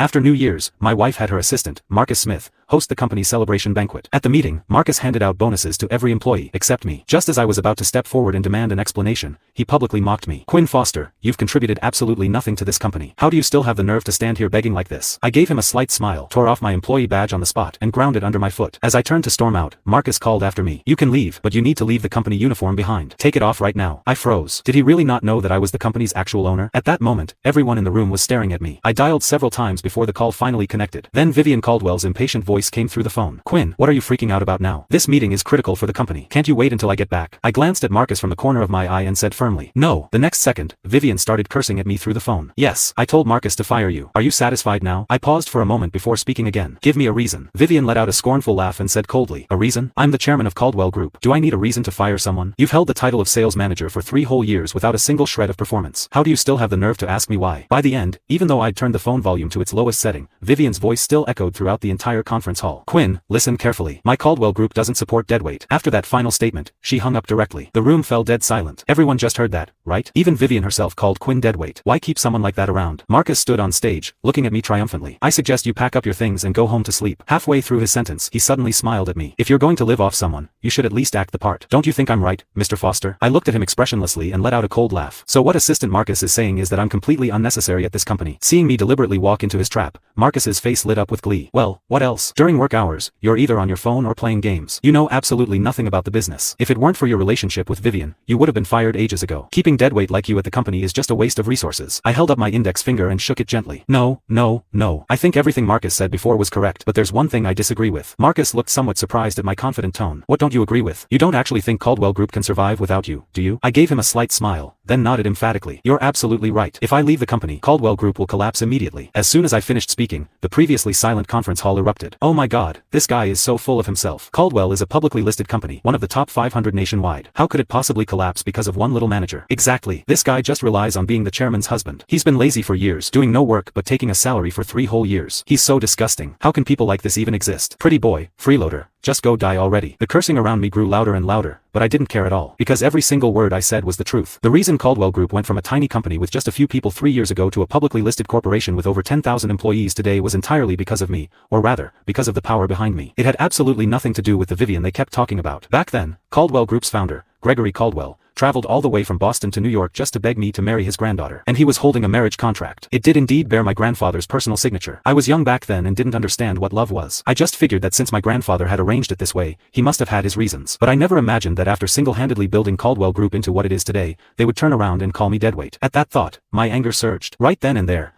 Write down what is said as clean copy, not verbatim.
After New Year's, my wife had her assistant, Marcus Smith, host the company's celebration banquet. At the meeting, Marcus handed out bonuses to every employee except me. Just as I was about to step forward and demand an explanation, he publicly mocked me. "Quinn Foster, you've contributed absolutely nothing to this company. How do you still have the nerve to stand here begging like this?" I gave him a slight smile, tore off my employee badge on the spot, and ground it under my foot. As I turned to storm out, Marcus called after me. "You can leave, but you need to leave the company uniform behind. Take it off right now." I froze. Did he really not know that I was the company's actual owner? At that moment, everyone in the room was staring at me. I dialed several times before the call finally connected. Then Vivian Caldwell's impatient voice came through the phone. "Quinn, what are you freaking out about now? This meeting is critical for the company. Can't you wait until I get back?" I glanced at Marcus from the corner of my eye and said firmly, "No." The next second, Vivian started cursing at me through the phone. "Yes, I told Marcus to fire you. Are you satisfied now?" I paused for a moment before speaking again. "Give me a reason." Vivian let out a scornful laugh and said coldly, "A reason? I'm the chairman of Caldwell Group. Do I need a reason to fire someone? You've held the title of sales manager for 3 whole years without a single shred of performance. How do you still have the nerve to ask me why?" By the end, even though I'd turned the phone volume to its lowest setting, Vivian's voice still echoed throughout the entire conference hall. "Quinn, listen carefully. My Caldwell Group doesn't support deadweight." After that final statement, she hung up directly. The room fell dead silent. Everyone just heard that, right? Even Vivian herself called Quinn deadweight. Why keep someone like that around? Marcus stood on stage, looking at me triumphantly. "I suggest you pack up your things and go home to sleep." Halfway through his sentence, he suddenly smiled at me. "If you're going to live off someone, you should at least act the part. Don't you think I'm right, Mr. Foster?" I looked at him expressionlessly and let out a cold laugh. "So what Assistant Marcus is saying is that I'm completely unnecessary at this company." Seeing me deliberately walk into his trap, Marcus's face lit up with glee. "Well, what else? During work hours, you're either on your phone or playing games. You know absolutely nothing about the business. If it weren't for your relationship with Vivian, you would have been fired ages ago. Keeping deadweight like you at the company is just a waste of resources." I held up my index finger and shook it gently. No. I think everything Marcus said before was correct, but there's one thing I disagree with." Marcus looked somewhat surprised at my confident tone. "What don't you agree with? You don't actually think Caldwell Group can survive without you, do you?" I gave him a slight smile, then nodded emphatically. "You're absolutely right. If I leave the company, Caldwell Group will collapse immediately." As soon as I finished speaking, the previously silent conference hall erupted. "Oh my god, this guy is so full of himself. Caldwell is a publicly listed company, one of the top 500 nationwide. How could it possibly collapse because of one little manager?" "Exactly. This guy just relies on being the chairman's husband. He's been lazy for years, doing no work but taking a salary for 3 whole years. He's so disgusting. How can people like this even exist? Pretty boy, freeloader, just go die already." The cursing around me grew louder and louder, but I didn't care at all, because every single word I said was the truth. The reason Caldwell Group went from a tiny company with just a few people 3 years ago to a publicly listed corporation with over 10,000 employees today was entirely because of me, or rather, because of the power behind me. It had absolutely nothing to do with the Vivian they kept talking about. Back then, Caldwell Group's founder, Gregory Caldwell, traveled all the way from Boston to New York just to beg me to marry his granddaughter. And he was holding a marriage contract. It did indeed bear my grandfather's personal signature. I was young back then and didn't understand what love was. I just figured that since my grandfather had arranged it this way, he must have had his reasons. But I never imagined that after single-handedly building Caldwell Group into what it is today, they would turn around and call me deadweight. At that thought, my anger surged. Right then and there,